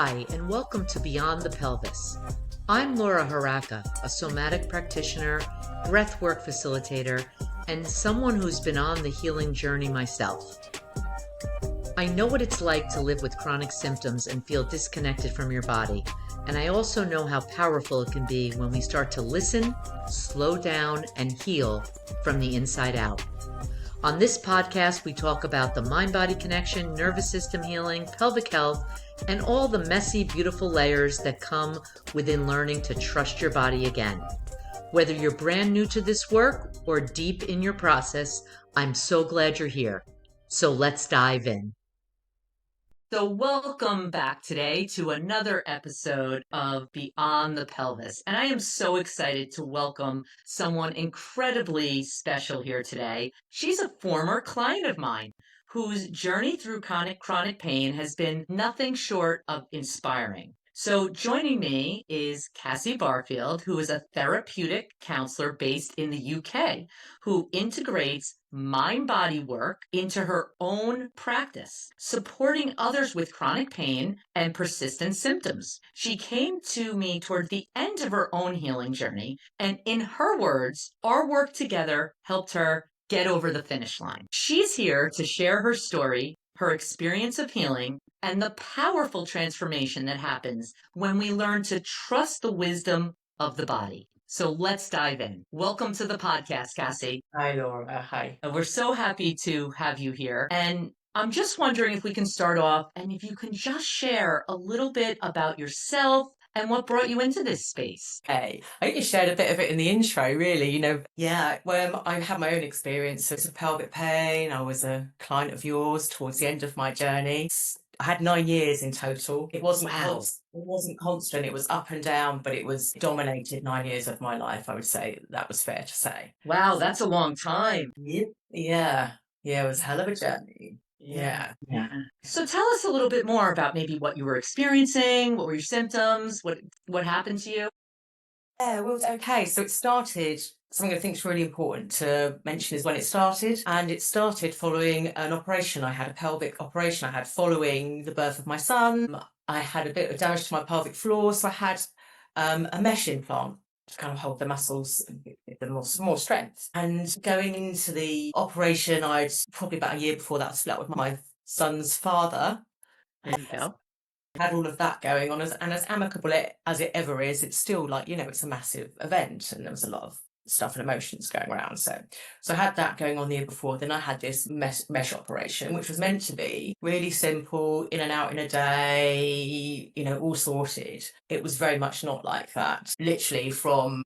Hi, and welcome to Beyond the Pelvis. I'm Laura Haraka, a somatic practitioner, breathwork facilitator, and someone who's been on the healing journey myself. I know what it's like to live with chronic symptoms and feel disconnected from your body, and I also know how powerful it can be when we start to listen, slow down, and heal from the inside out. On this podcast, we talk about the mind-body connection, nervous system healing, pelvic health, and all the messy, beautiful layers that come within learning to trust your body again. Whether you're brand new to this work or deep in your process, I'm so glad you're here. So let's dive in. So welcome back today to another episode of Beyond the Pelvis. And I am so excited to welcome someone incredibly special here today. She's a former client of mine whose journey through chronic pain has been nothing short of inspiring. So joining me is Cassie Barfield, who is a therapeutic counselor based in the UK, who integrates mind-body work into her own practice, supporting others with chronic pain and persistent symptoms. She came to me toward the end of her own healing journey, and in her words, our work together helped her get over the finish line. She's here to share her story, her experience of healing, and the powerful transformation that happens when we learn to trust the wisdom of the body. So let's dive in. Welcome to the podcast, Cassie. Hi, Laura. Hi. We're so happy to have you here. And I'm just wondering if we can start off and if you can just share a little bit about yourself and what brought you into this space. Hey, I think you shared a bit of it in the intro, really. When I had my own experience of pelvic pain, I was a client of yours towards the end of my journey. I had 9 years in total. It wasn't constant. It was up and down, but it was dominated 9 years of my life. I would say that was fair to say. Wow, that's a long time. Yeah. It was a hell of a journey. Yeah. So tell us a little bit more about maybe what you were experiencing, what were your symptoms, what happened to you? Yeah, well, okay. So it started, something I think is really important to mention is when it started. And it started following an operation. I had a pelvic operation I had following the birth of my son. I had a bit of damage to my pelvic floor. So I had a mesh implant to kind of hold the muscles and give them more strength. And going into the operation, I'd probably about a year before that split up with my son's father. There you go. Had all of that going on, and as amicable as it ever is, it's still it's a massive event, and there was a lot of stuff and emotions going around. So I had that going on the year before. Then I had this mesh operation, which was meant to be really simple, in and out in a day, all sorted. It was very much not like that. Literally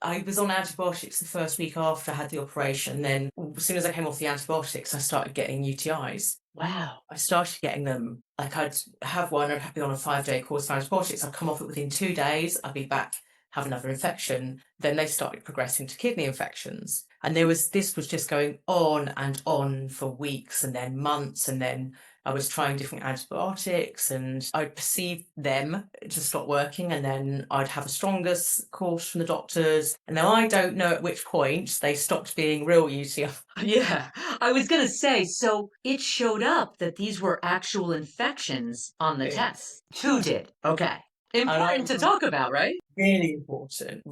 I was on antibiotics the first week after I had the operation. Then as soon as I came off the antibiotics, I started getting UTIs. Wow. I started getting them, I'd have one, I'd be on a 5-day course of antibiotics, I'd come off it within 2 days, I'd be back, have another infection. Then they started progressing to kidney infections. And this was just going on and on for weeks and then months. And then I was trying different antibiotics and I'd perceive them to stop working. And then I'd have a stronger course from the doctors. And then I don't know at which point they stopped being real UTIs. Yeah, I was going to say, so it showed up that these were actual infections on the test. Two did. Okay. Important to talk about, right? Really important.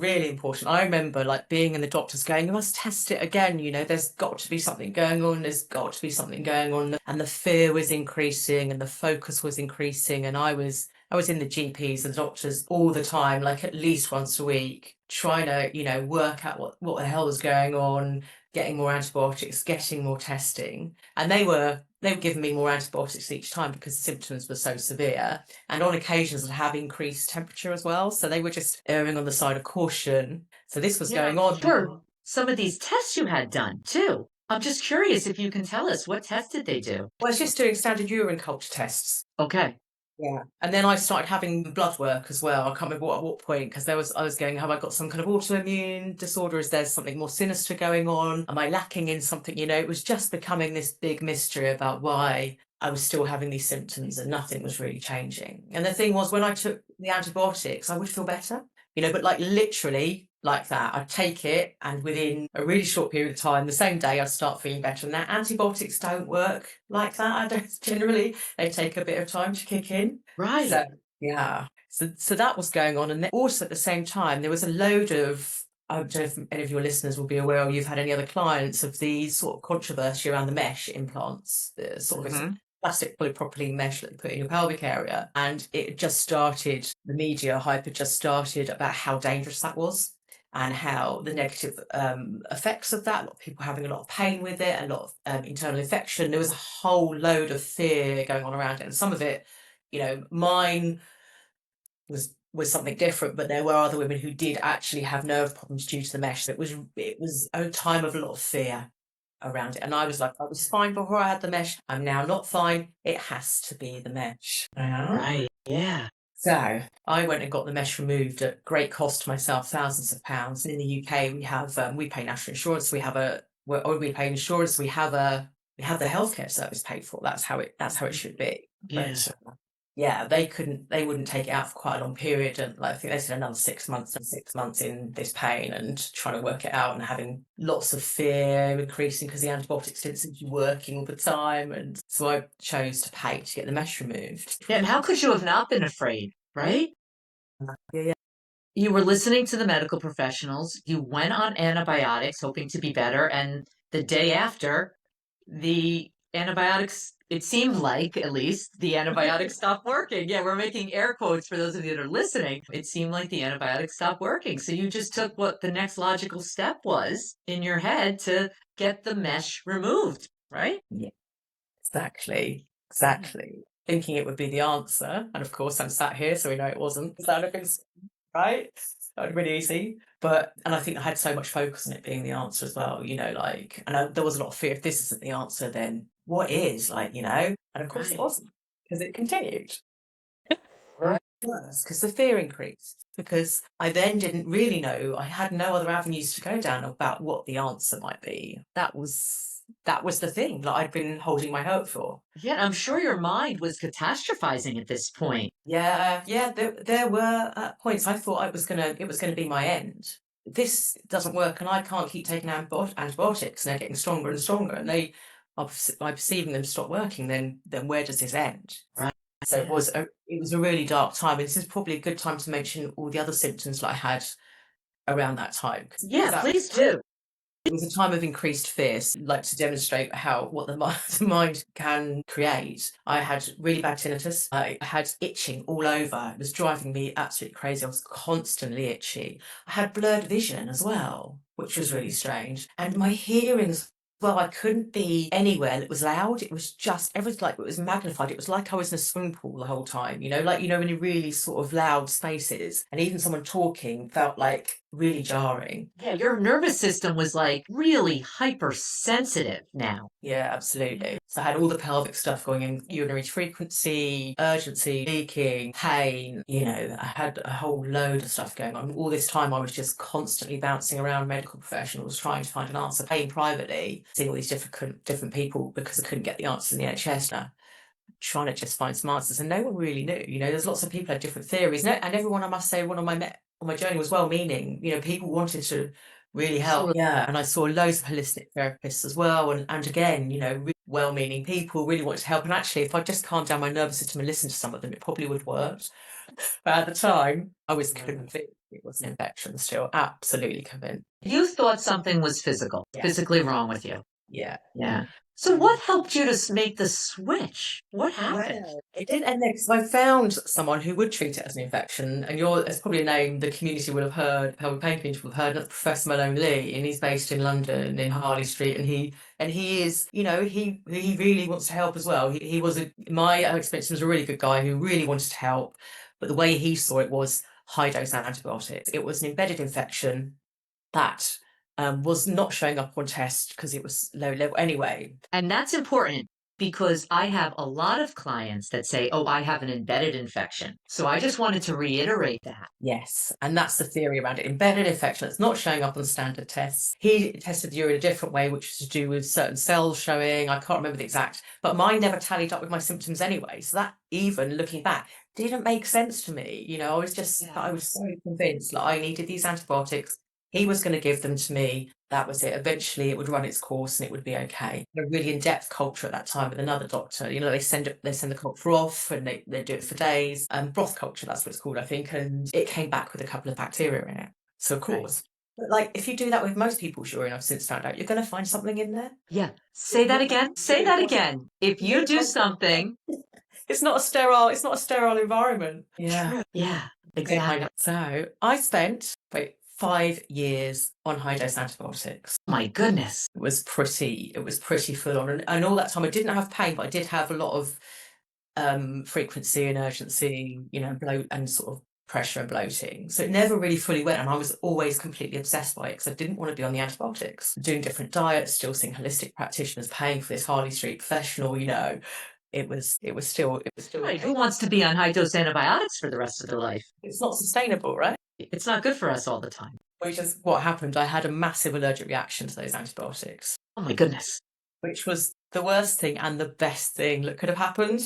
I remember being in the doctors going, you must test it again, there's got to be something going on, and the fear was increasing and the focus was increasing, and I was in the GPs and doctors all the time, at least once a week, trying to, work out what the hell was going on, getting more antibiotics, getting more testing. And they were giving me more antibiotics each time because the symptoms were so severe. And on occasions I'd have increased temperature as well. So they were just erring on the side of caution. So this was going on. Sure. Some of these tests you had done too. I'm just curious if you can tell us, what tests did they do? Well, it's just doing standard urine culture tests. Okay. Yeah. And then I started having blood work as well. I can't remember at what point, because I was going, have I got some kind of autoimmune disorder? Is there something more sinister going on? Am I lacking in something? It was just becoming this big mystery about why I was still having these symptoms and nothing was really changing. And the thing was, when I took the antibiotics, I would feel better, but literally like that. I'd take it and within a really short period of time, the same day, I'd start feeling better. And that antibiotics don't work like that. I don't generally. They take a bit of time to kick in. Right. So Yeah. So that was going on. And then also at the same time, there was a load of, I don't know if any of your listeners will be aware, or you've had any other clients of the sort of controversy around the mesh implants, the sort of plastic polypropylene mesh that you put in your pelvic area. And it just started, the media hype had just started about how dangerous that was and how the negative effects of that, a lot of people having a lot of pain with it, a lot of internal infection. There was a whole load of fear going on around it. And some of it, mine was something different, but there were other women who did actually have nerve problems due to the mesh. It was a time of a lot of fear around it. And I was like, I was fine before I had the mesh. I'm now not fine. It has to be the mesh. Right. Yeah. So I went and got the mesh removed at great cost to myself, thousands of pounds. In the UK, we have we pay national insurance. We pay insurance. We have the healthcare service paid for. That's how it should be. Yeah. But, yeah, they wouldn't take it out for quite a long period, and like, I think they said another 6 months and 6 months in this pain and trying to work it out and having lots of fear increasing because the antibiotics didn't seem to be working all the time, and so I chose to pay to get the mesh removed. Yeah, and how could you have not been afraid, right? Yeah. You were listening to the medical professionals, you went on antibiotics hoping to be better, and the day after, the antibiotics, it seemed like, at least, the antibiotics stopped working. Yeah, we're making air quotes for those of you that are listening. It seemed like the antibiotics stopped working. So you just took what the next logical step was in your head to get the mesh removed, right? Yeah, exactly. Thinking it would be the answer, and of course I'm sat here, so we know it wasn't. That would have been right. That would have been easy. And I think I had so much focus on it being the answer as well, and there was a lot of fear. If this isn't the answer, then what is, and of course it wasn't, because it continued. Right. Because the fear increased, because I then didn't really know, I had no other avenues to go down about what the answer might be. That was the thing that I'd been holding my hope for. Yeah, I'm sure your mind was catastrophizing at this point. Yeah. There were points I thought it was gonna be my end. This doesn't work, and I can't keep taking antibiotics, and they're getting stronger and stronger, and I'm perceiving them stop working. Then where does this end? Right. So it was a really dark time, and this is probably a good time to mention all the other symptoms that I had around that time. Yeah, please do. It was a time of increased fear, like to demonstrate what the mind can create. I had really bad tinnitus. I had itching all over. It was driving me absolutely crazy. I was constantly itchy. I had blurred vision as well, which was really strange. And my hearing, well, I couldn't be anywhere that was loud. It was just everything, like it was magnified. It was like I was in a swimming pool the whole time, when you're really sort of loud spaces, and even someone talking felt like really jarring. Yeah, your nervous system was like really hypersensitive now. Yeah, absolutely. So I had all the pelvic stuff going in, urinary frequency, urgency, leaking, pain, I had a whole load of stuff going on. All this time I was just constantly bouncing around medical professionals trying to find an answer, paying privately, seeing all these different people because I couldn't get the answers in the NHS now. Trying to just find some answers, and no one really knew. There's lots of people who had different theories, and everyone, I must say, on my journey was well-meaning. People wanted to really help. Sure. Yeah, and I saw loads of holistic therapists as well, and again, really well-meaning people really wanted to help. And actually, if I just calmed down my nervous system and listened to some of them, it probably would have worked. But at the time, I was convinced it was an infection still. Absolutely convinced. You thought something was physically wrong with you. Yeah. So what helped you to make the switch? What happened? It did end there because I found someone who would treat it as an infection, and it's probably a name the community will have heard, pelvic pain community will have heard, and that's Professor Malone Lee, and he's based in London in Harley Street, and he is, he really wants to help as well. He was my experience, he was a really good guy who really wanted to help, but the way he saw it was high dose antibiotics. It was an embedded infection that was not showing up on test because it was low level anyway. And that's important because I have a lot of clients that say, oh, I have an embedded infection. So I just wanted to reiterate that. Yes, and that's the theory around it. Embedded infection, it's not showing up on standard tests. He tested the urine a different way, which was to do with certain cells showing. I can't remember the exact, but mine never tallied up with my symptoms anyway. So that, even looking back, didn't make sense to me. I was so convinced that I needed these antibiotics He was going to give them to me. That was it. Eventually, it would run its course and it would be okay. A really in-depth culture at that time with another doctor. They send the culture off and they do it for days. Broth culture, that's what it's called, I think. And it came back with a couple of bacteria in it. So of course. But like, if you do that with most people, sure enough, since found out, you're going to find something in there. Yeah. Say that again. Say that again. If you do something, it's not a sterile environment. Yeah. Yeah. Exactly. So I spent 5 years on high dose antibiotics. My goodness. It was pretty full on. And all that time I didn't have pain, but I did have a lot of frequency and urgency, bloat and sort of pressure and bloating. So it never really fully went, and I was always completely obsessed by it because I didn't want to be on the antibiotics. Doing different diets, still seeing holistic practitioners, paying for this Harley Street professional, it was still right. Who wants to be on high dose antibiotics for the rest of their life? It's not sustainable, right? It's not good for us all the time. Which is what happened. I had a massive allergic reaction to those antibiotics. Oh my goodness. Which was the worst thing and the best thing that could have happened.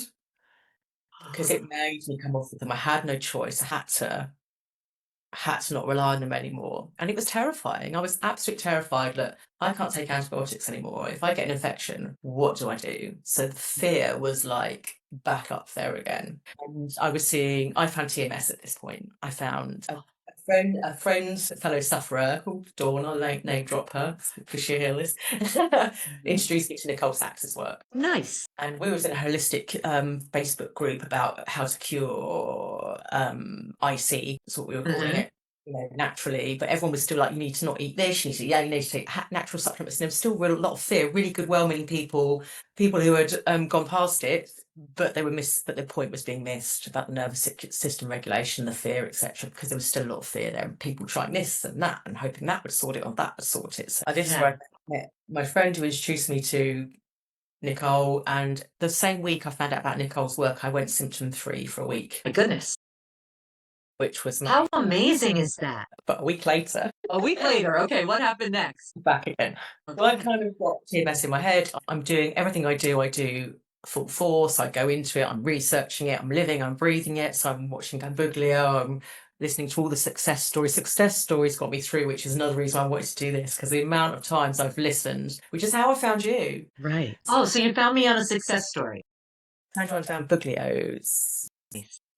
Because it made me come off with them. I had no choice. I had to not rely on them anymore. And it was terrifying. I was absolutely terrified that I can't take antibiotics anymore. If I get an infection, what do I do? So the fear was like back up there again. And I found TMS at this point. I found a fellow sufferer called Dawn, I'll name drop her because she'll hear this, introduced me to Nicole Sachs's work. Nice. And we was in a holistic Facebook group about how to cure IC, that's what we were calling it, naturally. But everyone was still like, you need to not eat this, you need to take natural supplements. And there was still a lot of fear, really good, well-meaning people who had gone past it, but but the point was being missed about the nervous system regulation, the fear, etc. Because there was still a lot of fear there, and people trying this and that and hoping that would sort it or that would sort it. So this is where I met my friend who introduced me to Nicole, and the same week I found out about Nicole's work, I went symptom-free for a week. My goodness. Which was how amazing is that? But a week later. Okay, what happened next? Back again. Okay. Well, I kind of got TMS in my head. I'm doing everything I do full force. I go into it, I'm researching it, I'm living, I'm breathing it. So I'm watching Gambuglio, I'm listening to all the success stories. Success stories got me through, which is another reason I wanted to do this, because the amount of times I've listened, which is how I found you. Right. Oh, so you found me on a success story. I found Gambuglios.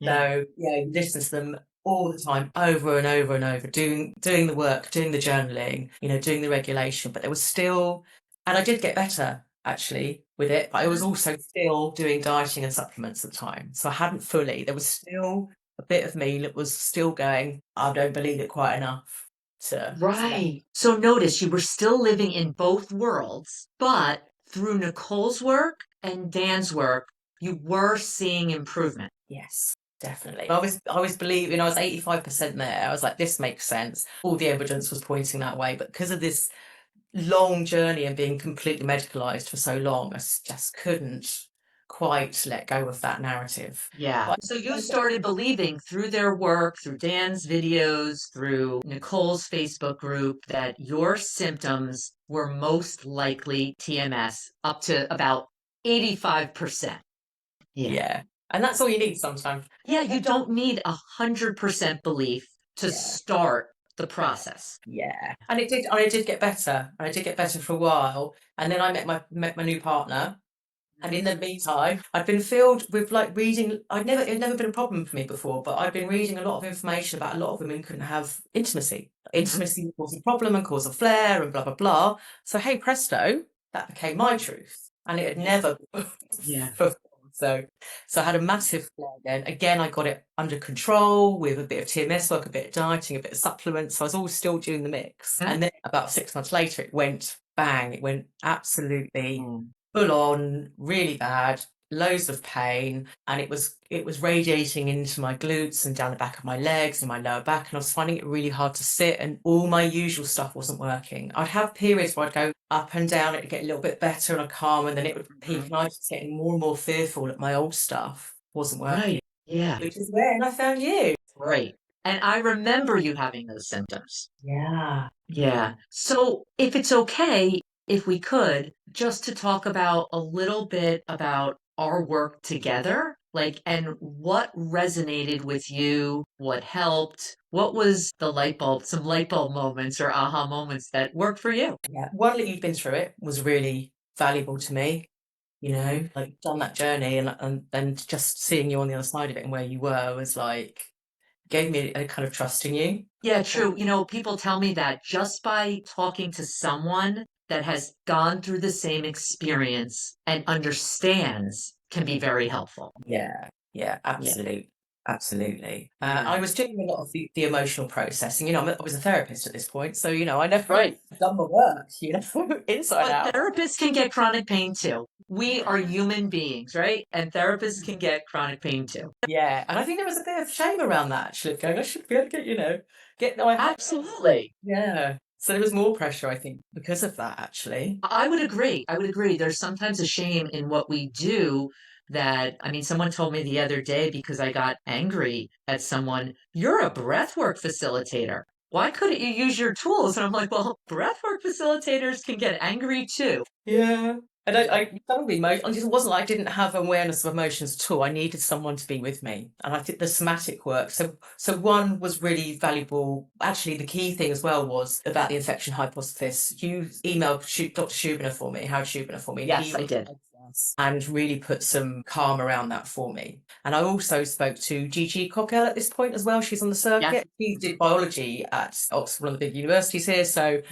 So you listen to them all the time, over and over and over, doing the work, doing the journaling, doing the regulation. But there was still, and I did get better actually with it, but I was also still doing dieting and supplements at the time. So I hadn't fully, there was still a bit of me that was still going, I don't believe it quite enough to. Right. So notice you were still living in both worlds, but through Nicole's work and Dan's work, you were seeing improvement. Yes. Definitely. I was believing, I was 85% there. I was like, this makes sense. All the evidence was pointing that way. But because of this long journey and being completely medicalized for so long, I just couldn't quite let go of that narrative. Yeah. So you started believing through their work, through Dan's videos, through Nicole's Facebook group, that your symptoms were most likely TMS, up to about 85%. Yeah. And that's all you need sometimes. Yeah, you don't need 100% belief to start the process. Yeah. And I did get better. And I did get better for a while. And then I met my new partner. And in the meantime, I'd been filled with reading. It had never been a problem for me before, but I'd been reading a lot of information about a lot of women couldn't have intimacy. Intimacy would cause a problem and cause a flare and blah, blah, blah. So, hey, presto, that became my truth. And it had never So I had a massive flare again. Again, I got it under control with a bit of TMS work, a bit of dieting, a bit of supplements. So I was all still doing the mix. And then about 6 months later, it went bang. It went absolutely full on, really bad, loads of pain. And it was radiating into my glutes and down the back of my legs and my lower back. And I was finding it really hard to sit, and all my usual stuff wasn't working. I'd have periods where I'd go up and down, it'd get a little bit better and I'd calm, and then it would repeat. And I was getting more and more fearful that my old stuff wasn't working. Right. Yeah. Which is when I found you. Right. And I remember you having those symptoms. Yeah. Yeah. So if it's okay, if we could, just to talk about a little bit about our work together? Like, and what resonated with you? What helped? What was the light bulb, some light bulb moments or aha moments that worked for you? Yeah. One that you've been through it was really valuable to me, like done that journey and then just seeing you on the other side of it and where you were was like gave me a kind of trust in you. Yeah, true. People tell me that just by talking to someone that has gone through the same experience and understands can be very helpful. Yeah, yeah, Yeah, absolutely. yeah. I was doing a lot of the emotional processing. I was a therapist at this point, so I never Right. done the work, inside But out. therapists can get chronic pain too. We are human beings, right? And therapists can get chronic pain too. Yeah, and I think there was a bit of shame around that actually, going, I should be able to get my head. Absolutely. Yeah. So there was more pressure, I think, because of that actually. I would agree. I would agree. There's sometimes a shame in what we do that, I mean, someone told me the other day because I got angry at someone, you're a breathwork facilitator. Why couldn't you use your tools? And I'm like, well, breathwork facilitators can get angry too. Yeah. And I don't be emotional. It wasn't like I didn't have awareness of emotions at all. I needed someone to be with me. And I think the somatic work. So one was really valuable. Actually, the key thing as well was about the infection hypothesis. You emailed Dr. Schubiner for me, Howard Schubiner for me. Yes, I did. And really put some calm around that for me. And I also spoke to Gigi Cockell at this point as well. She's on the circuit. Yes. She did biology at Oxford, one of the big universities here.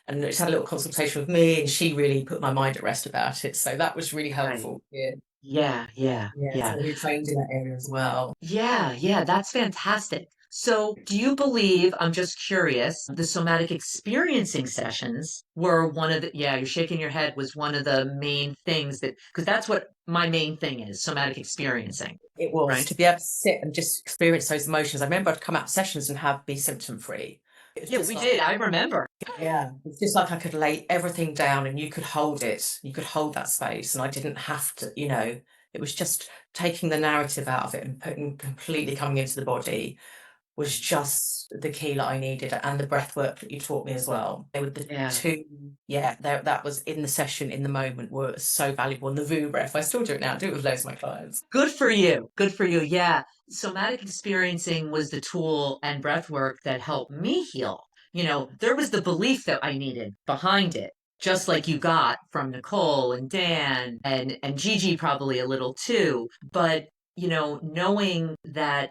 And just had a little consultation with me, and she really put my mind at rest about it. So that was really helpful. Right. Yeah, yeah, Yeah. So we trained in that area as well. yeah, yeah, that's fantastic. So, do you believe, I'm just curious, the somatic experiencing sessions were one of the, yeah, you're shaking your head, was one of the main things that, because that's what my main thing is, somatic experiencing. It was Right. to be able to sit and just experience those emotions. I remember I'd come out of sessions and be symptom free. Yeah, we did. I remember. Yeah, it's just like I could lay everything down and you could hold it. You could hold that space, and I didn't have to. It was just taking the narrative out of it and putting completely coming into the body was just the key that I needed, and the breath work that you taught me as well. They were the Yeah. two, that was in the session, in the moment, were so valuable. And the VU breath, I still do it now. I do it with loads of my clients. Good for you. Good for you. Yeah. Somatic experiencing was the tool and breath work that helped me heal. There was the belief that I needed behind it, just like you got from Nicole and Dan and Gigi probably a little too. But, knowing that,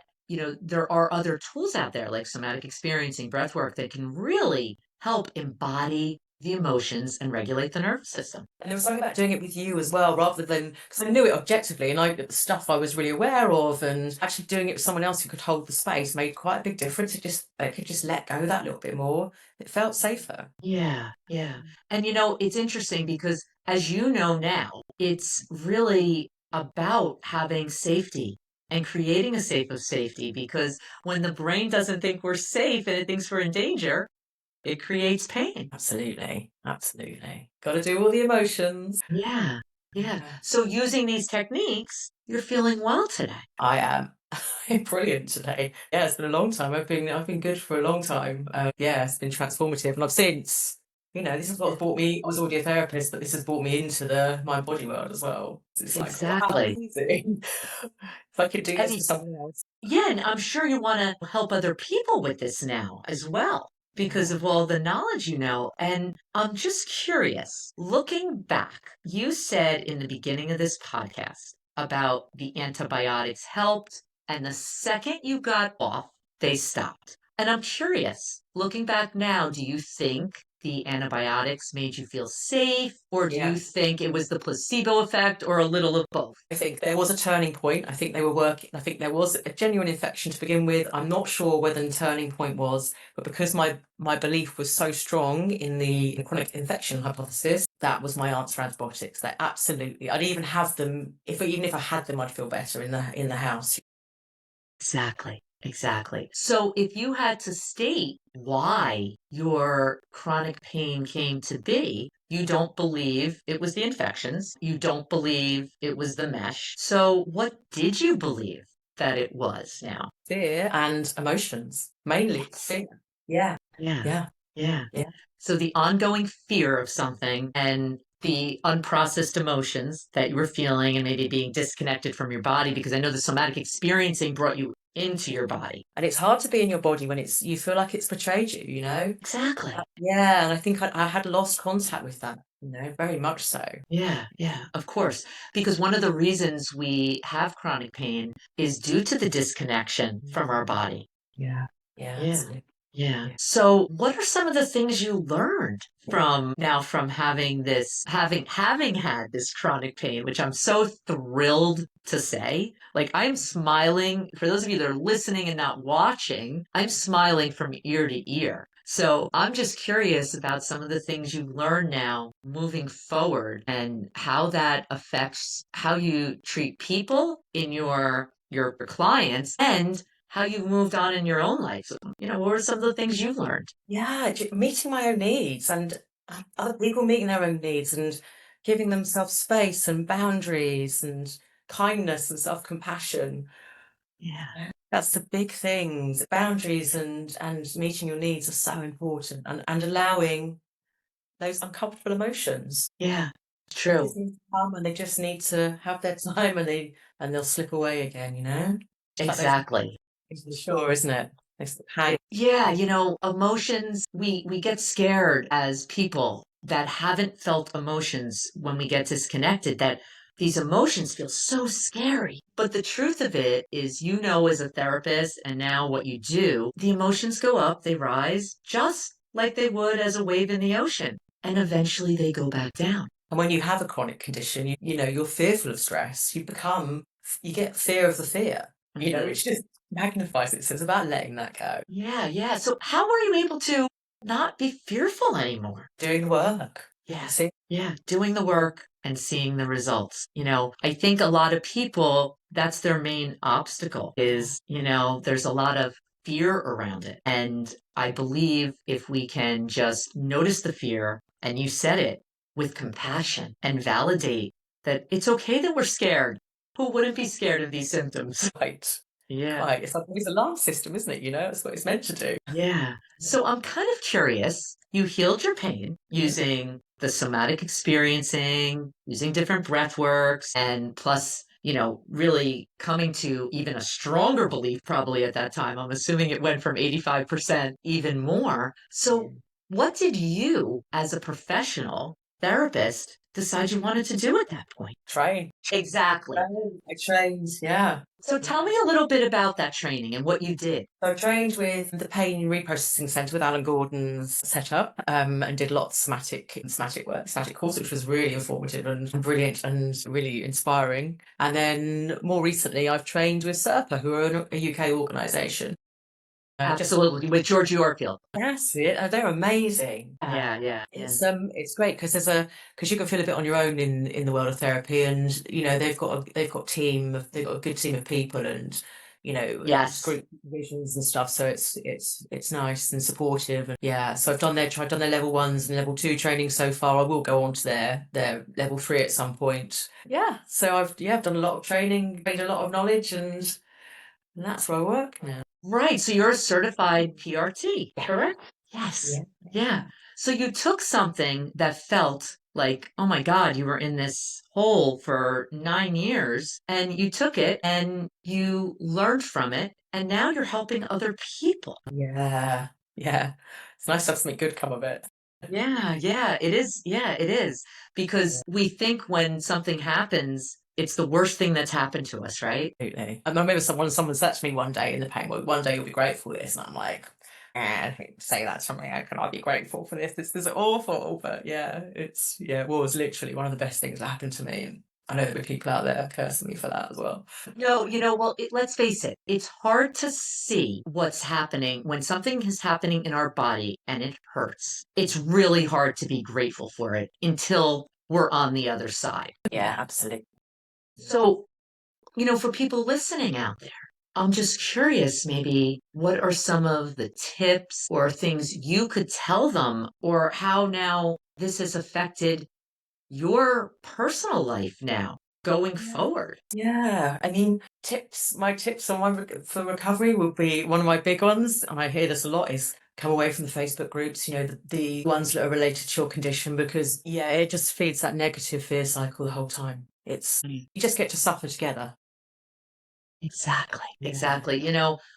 there are other tools out there like somatic experiencing, breath work that can really help embody the emotions and regulate the nervous system. And there was something about doing it with you as well, rather than, because I knew it objectively, and the stuff I was really aware of, and actually doing it with someone else who could hold the space made quite a big difference. They could just let go that little bit more. It felt safer. Yeah, yeah. And it's interesting because as you know now, it's really about having safety and creating a safe of safety because when the brain doesn't think we're safe and it thinks we're in danger, it creates pain. Absolutely. Got to do all the emotions. Yeah, yeah. So using these techniques, you're feeling well today. I am. I'm brilliant today. Yeah, it's been a long time. I've been good for a long time. It's been transformative, and I've since. This is what brought me. I was already a therapist, but this has brought me into the mind body world as well. It's like, Exactly. wow, amazing. If I could do this for someone else. Yeah, and I'm sure you want to help other people with this now as well because of all the knowledge you know. And I'm just curious, looking back, you said in the beginning of this podcast about the antibiotics helped, and the second you got off, they stopped. And I'm curious, looking back now, do you think the antibiotics made you feel safe, or do you think it was the placebo effect, or a little of both? I think there was a turning point. I think they were working. I think there was a genuine infection to begin with. I'm not sure whether the turning point was, but because my belief was so strong in the chronic infection hypothesis, that was my answer: antibiotics. They absolutely. I'd even have them even if I had them, I'd feel better in the house. Exactly. Exactly. So if you had to state why your chronic pain came to be, you don't believe it was the infections. You don't believe it was the mesh. So what did you believe that it was now? Fear and emotions, mainly fear. Yeah. Yeah. Yeah. Yeah. Yeah. So the ongoing fear of something and the unprocessed emotions that you were feeling and maybe being disconnected from your body, because I know the somatic experiencing brought you into your body. And it's hard to be in your body when you feel like it's betrayed you, you know? Exactly. Yeah, and I think I had lost contact with that, you know, very much so. Yeah, yeah, of course. Because one of the reasons we have chronic pain is due to the disconnection from our body. Yeah. Yeah, Yeah. absolutely. Yeah. Yeah. So what are some of the things you learned from having having had this chronic pain, which I'm so thrilled to say? Like I'm smiling, for those of you that are listening and not watching, I'm smiling from ear to ear. So I'm just curious about some of the things you learn now moving forward and how that affects how you treat people in your clients and how you've moved on in your own life. What are some of the things you've learned? Yeah, meeting my own needs and other people meeting their own needs and giving themselves space and boundaries and kindness and self-compassion. Yeah. That's the big things. Boundaries and meeting your needs are so important and allowing those uncomfortable emotions. Yeah. They True. just need to come and they just need to have their time and they'll slip away again, you know? It's like those Exactly. things for sure, isn't it? Those hang. Yeah, emotions, we get scared as people that haven't felt emotions when we get disconnected, that these emotions feel so scary. But the truth of it is, as a therapist and now what you do, the emotions go up, they rise just like they would as a wave in the ocean, and eventually they go back down. And when you have a chronic condition, you know, you're fearful of stress, you get fear of the fear, you know, which just magnifies it. So it's about letting that go. Yeah, yeah. So how were you able to not be fearful anymore? Doing the work. Yeah. See? Yeah, doing the work and seeing the results. I think a lot of people, that's their main obstacle is, there's a lot of fear around it. And I believe if we can just notice the fear and you said it with compassion and validate that it's okay that we're scared. Who wouldn't be scared of these symptoms? Right. Yeah. Right. It's like his alarm system, isn't it? You know, that's what it's meant to do. Yeah. So I'm kind of curious. You healed your pain using the somatic experiencing, using different breath works, and plus, really coming to even a stronger belief probably at that time. I'm assuming it went from 85% even more. So what did you, as a professional therapist, decide you wanted to do at that point? Train. Exactly. I trained, yeah. So tell me a little bit about that training and what you did. So I trained with the Pain Reprocessing Centre with Alan Gordon's setup, and did lots of somatic work, somatic course, which was really informative and brilliant and really inspiring. And then more recently, I've trained with SERPA, who are a UK organisation. Absolutely, with George Yorfield. That's it. They're amazing. Yeah. It's great because because you can feel a bit on your own in the world of therapy, and they've got a good team of people, and Yes. group visions and stuff. So it's nice and supportive. And yeah, so I've done their level 1s and level 2 training so far. I will go on to their level 3 at some point. Yeah, so I've done a lot of training, gained a lot of knowledge, and that's where I work now. Right. So you're a certified PRT, correct? Yes. Yeah. So you took something that felt like, oh my God, you were in this hole for 9 years and you took it and you learned from it. And now you're helping other people. Yeah. It's nice to have something good come of it. Yeah, it is. Yeah, it is. Because we think when something happens, it's the worst thing that's happened to us, right? Absolutely. I remember someone said to me one day in the pain, well, one day you'll be grateful for this. And I'm like, say that to me. How can I be grateful for this? This is awful. But yeah, it was literally one of the best things that happened to me. And I know there are people out there cursing me for that as well. No, well, let's face it, it's hard to see what's happening when something is happening in our body and it hurts. It's really hard to be grateful for it until we're on the other side. Yeah, absolutely. So, for people listening out there, I'm just curious, maybe what are some of the tips or things you could tell them, or how now this has affected your personal life now going forward? Yeah, I mean, my tips for recovery would be, one of my big ones, and I hear this a lot, is come away from the Facebook groups, the ones that are related to your condition, because it just feeds that negative fear cycle the whole time. You just get to suffer together. Exactly. Yeah. Exactly.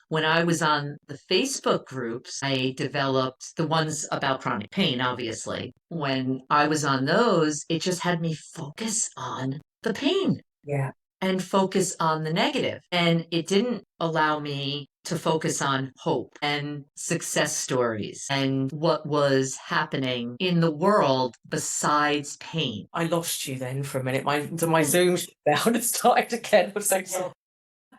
When I was on the Facebook groups, I developed the ones about chronic pain, obviously. When I was on those, it just had me focus on the pain Yeah. and focus on the negative. And it didn't allow me to focus on hope and success stories and what was happening in the world besides pain. I lost you then for a minute. My Zoom shut down and started again. I'm so sorry.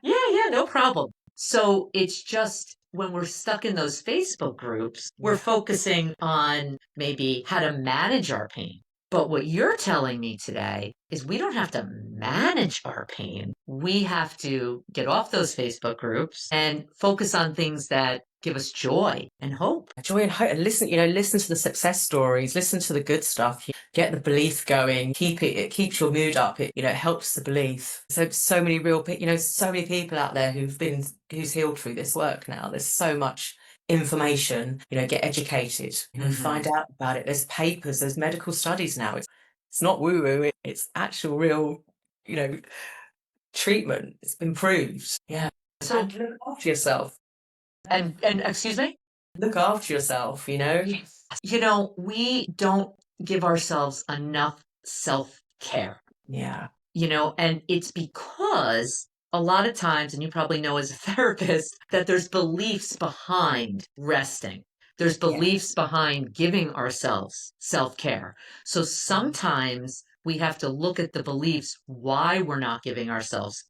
Yeah, no problem. So it's just when we're stuck in those Facebook groups, we're focusing on maybe how to manage our pain. But what you're telling me today is we don't have to manage our pain. We have to get off those Facebook groups and focus on things that give us joy and hope. Joy and hope, and listen to the success stories, listen to the good stuff. Get the belief going, it keeps your mood up. It helps the belief. So many so many people out there who's healed through this work now. There's so much information. Get educated. Find out about it. There's papers, there's medical studies now. It's not woo-woo. It's actual real, treatment. It's been proved. Yeah. So look after yourself. And excuse me? Look after yourself, Yes. We don't give ourselves enough self-care. Yeah. And it's because a lot of times, and you probably know as a therapist, that there's beliefs behind resting. There's beliefs behind giving ourselves self-care. So sometimes we have to look at the beliefs why we're not giving ourselves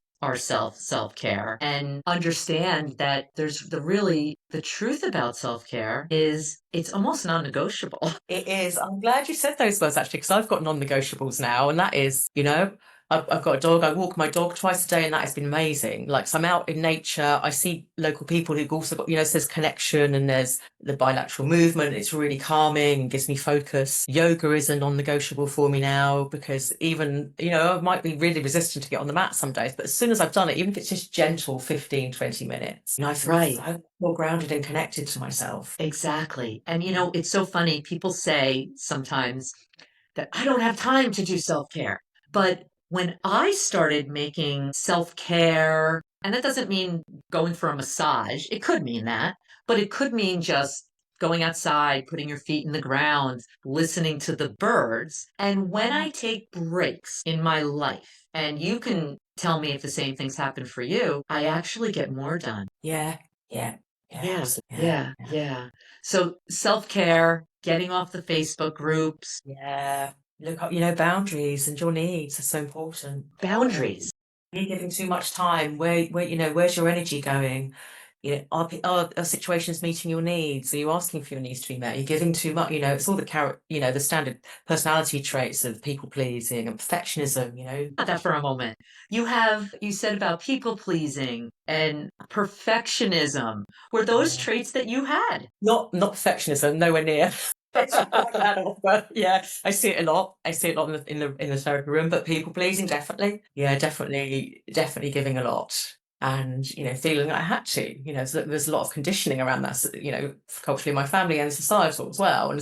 self-care and understand that the truth about self-care is it's almost non-negotiable. It is. I'm glad you said those words, actually, because I've got non-negotiables now, and that is, I've got a dog. I walk my dog twice a day, and that has been amazing. Like, so I'm out in nature. I see local people who've also got, there's connection and there's the bilateral movement. It's really calming and gives me focus. Yoga is a non-negotiable for me now, because even, I might be really resistant to get on the mat some days, but as soon as I've done it, even if it's just gentle 15, 20 minutes, I feel so more grounded and connected to myself. Exactly. And it's so funny. People say sometimes that I don't have time to do self-care. But when I started making self-care, and that doesn't mean going for a massage, it could mean that, but it could mean just going outside, putting your feet in the ground, listening to the birds. And when I take breaks in my life, and you can tell me if the same things happen for you, I actually get more done. Yeah. Yeah. So self-care, getting off the Facebook groups. Yeah. Look up, boundaries and your needs are so important. Boundaries. You're giving too much time. Where's your energy going? Are situations meeting your needs? Are you asking for your needs to be met? Are you giving too much? It's all the standard personality traits of people pleasing and perfectionism, About that for a moment. You said about people pleasing and perfectionism. Were those traits that you had? Not perfectionism, nowhere near. But yeah, I see it a lot. I see it a lot in the therapy room, but people pleasing, definitely. Yeah, definitely giving a lot. And, feeling like I had to, so there's a lot of conditioning around that, culturally in my family and societal as well,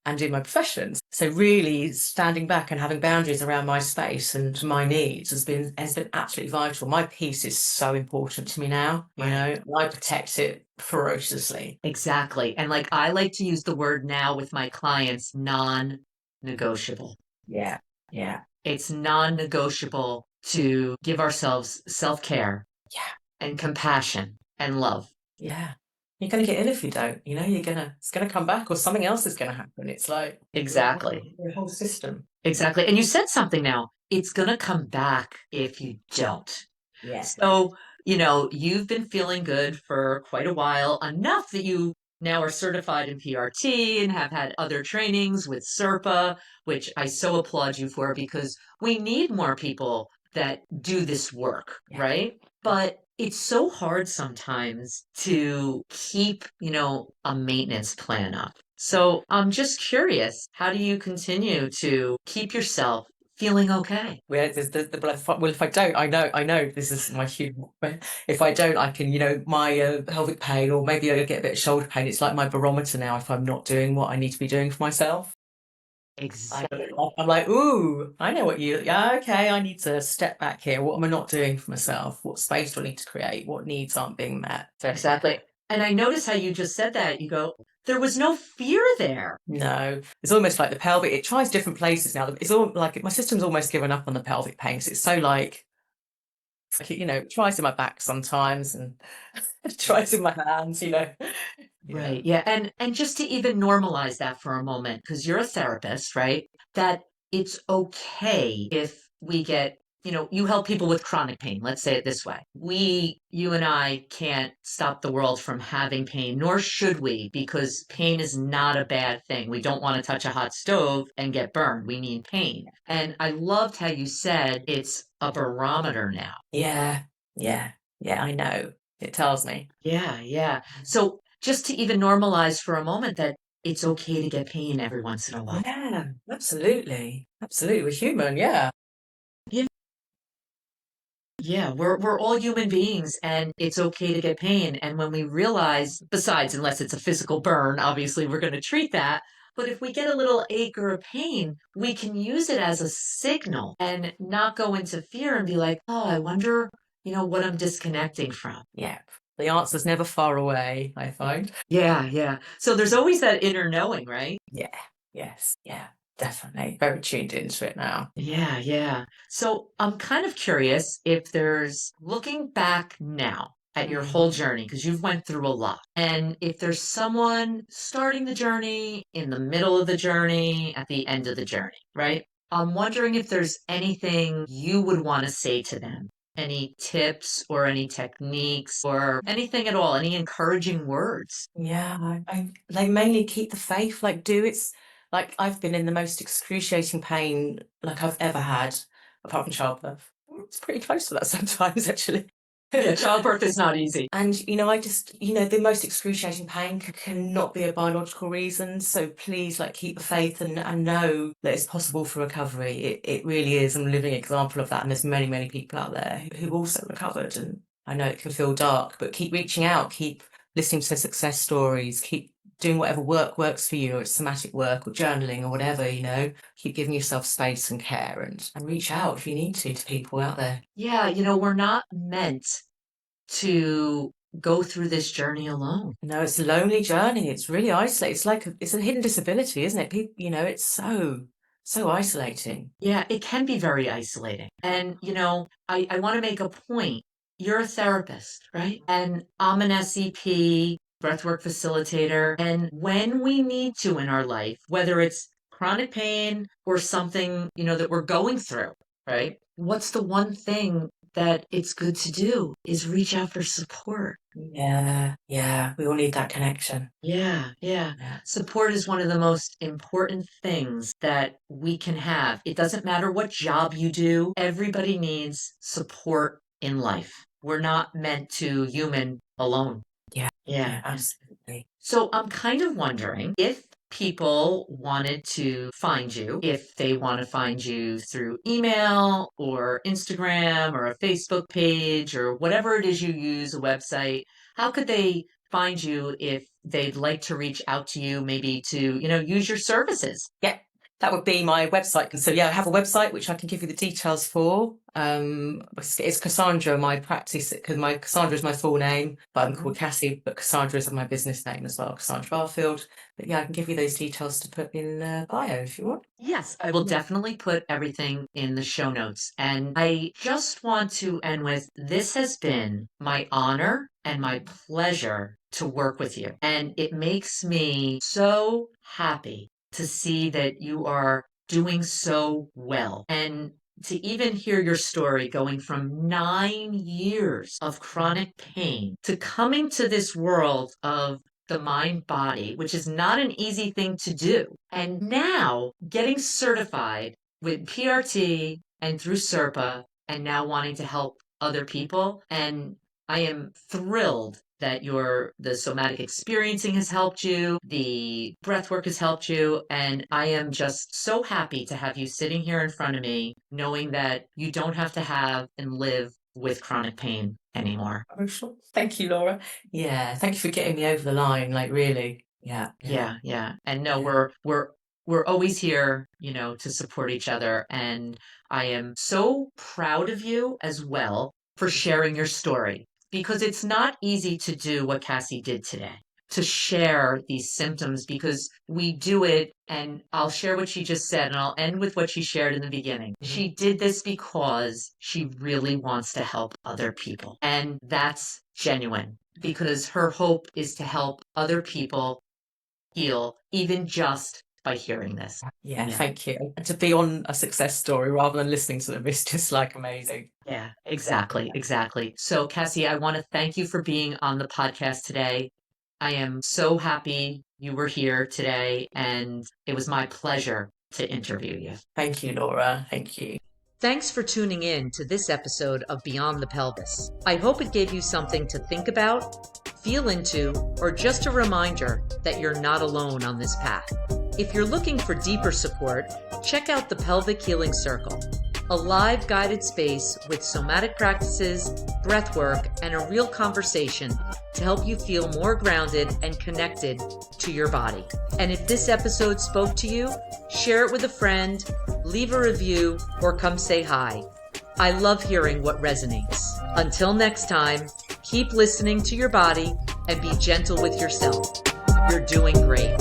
and in my professions. So really standing back and having boundaries around my space and my needs has been absolutely vital. My peace is so important to me now, I protect it ferociously. Exactly. And I like to use the word now with my clients, non-negotiable. Yeah. It's non-negotiable to give ourselves self-care. Yeah. And compassion and love. Yeah. You're going to get ill if you don't, it's going to come back, or something else is going to happen. It's like exactly your whole system. Exactly. And you said something now. It's going to come back if you don't. Yes. So, you've been feeling good for quite a while, enough that you now are certified in PRT and have had other trainings with SERPA, which I so applaud you for, because we need more people that do this work, right? But it's so hard sometimes to keep, a maintenance plan up. So I'm just curious, how do you continue to keep yourself feeling okay. Well, if I don't, I know this is my humour. But if I don't, I can, my pelvic pain, or maybe I get a bit of shoulder pain. It's like my barometer now if I'm not doing what I need to be doing for myself. Exactly. I'm like, ooh, I know yeah, okay, I need to step back here. What am I not doing for myself? What space do I need to create? What needs aren't being met? Exactly. And I notice how you just said that. You go, there was no fear there. No, it's almost like the pelvic, it tries different places now. It's all like my system's almost given up on the pelvic pain. So it's so like, it tries in my back sometimes and it tries in my hands. Right. Yeah. And just to even normalize that for a moment, because you're a therapist, right? That it's okay if we get, you help people with chronic pain. Let's say it this way. You and I can't stop the world from having pain, nor should we, because pain is not a bad thing. We don't want to touch a hot stove and get burned. We need pain. And I loved how you said it's a barometer now. Yeah, yeah, yeah, I know. It tells me. Yeah, yeah. So just to even normalize for a moment that it's okay to get pain every once in a while. Yeah, absolutely. Absolutely. We're human, yeah. Yeah, yeah, we're all human beings and it's okay to get pain. And when we realize, besides, unless it's a physical burn, obviously we're going to treat that. But if we get a little ache or a pain, we can use it as a signal and not go into fear and be like, oh, I wonder, what I'm disconnecting from. Yeah. The answer's never far away, I find. Yeah, yeah. So there's always that inner knowing, right? Yeah. Yes. Yeah. Definitely. Very tuned into it now. Yeah, yeah. So I'm kind of curious if there's looking back now at your whole journey, because you've went through a lot, and if there's someone starting the journey, in the middle of the journey, at the end of the journey, right? I'm wondering if there's anything you would want to say to them. Any tips or any techniques or anything at all, any encouraging words? Yeah, I like mainly keep the faith, like do it's like I've been in the most excruciating pain like I've ever had, apart from childbirth. It's pretty close to that sometimes, actually. Yeah, childbirth is not easy. And, I just, the most excruciating pain cannot be a biological reason. So please, like, keep the faith and know that it's possible for recovery. It really is. I'm a living example of that. And there's many, many people out there who also recovered. And I know it can feel dark, but keep reaching out, keep listening to success stories, keep doing whatever work works for you, or it's somatic work or journaling or whatever, keep giving yourself space and care and reach out if you need to people out there. Yeah, we're not meant to go through this journey alone. No, it's a lonely journey. It's really isolating. It's like it's a hidden disability, isn't it? People, it's so isolating. Yeah, it can be very isolating. And, I want to make a point. You're a therapist, right? And I'm an SEP, breathwork facilitator. And when we need to in our life, whether it's chronic pain or something, that we're going through, right? What's the one thing that it's good to do is reach out for support. Yeah, we all need that connection. Yeah, yeah. Support is one of the most important things that we can have. It doesn't matter what job you do, everybody needs support in life. We're not meant to human alone. Yeah, absolutely. So I'm kind of wondering if people wanted to find you, if they want to find you through email or Instagram or a Facebook page or whatever it is you use, a website, how could they find you if they'd like to reach out to you, maybe to, use your services? Yeah, that would be my website. So yeah, I have a website which I can give you the details for. It's Cassandra, my practice, because Cassandra is my full name, but I'm called Cassie, but Cassandra is my business name as well, Cassandra Barfield. But yeah, I can give you those details to put in bio if you want. Yes, I will definitely put everything in the show notes. And I just want to end with, this has been my honor and my pleasure to work with you. And it makes me so happy to see that you are doing so well. And to even hear your story going from 9 years of chronic pain to coming to this world of the mind body, which is not an easy thing to do. And now getting certified with PRT and through SERPA and now wanting to help other people. And I am thrilled that the somatic experiencing has helped you, the breath work has helped you, and I am just so happy to have you sitting here in front of me, knowing that you don't have to have and live with chronic pain anymore. Oh, sure. Thank you, Laura. Yeah, thank you for getting me over the line, like really. Yeah. And no, Yeah. we're always here, to support each other. And I am so proud of you as well for sharing your story, because it's not easy to do what Cassie did today, to share these symptoms, because we do it. And I'll share what she just said, and I'll end with what she shared in the beginning. She did this because she really wants to help other people. And that's genuine, because her hope is to help other people heal, even just by hearing this. Yeah, thank you. And to be on a success story rather than listening to them is just like amazing. Yeah, exactly. So, Cassie, I want to thank you for being on the podcast today. I am so happy you were here today, and it was my pleasure to interview you. Thank you, Laura. Thank you. Thanks for tuning in to this episode of Beyond the Pelvis. I hope it gave you something to think about, feel into, or just a reminder that you're not alone on this path. If you're looking for deeper support, check out the Pelvic Healing Circle, a live guided space with somatic practices, breath work, and a real conversation to help you feel more grounded and connected to your body. And if this episode spoke to you, share it with a friend, leave a review, or come say hi. I love hearing what resonates. Until next time, keep listening to your body and be gentle with yourself. You're doing great.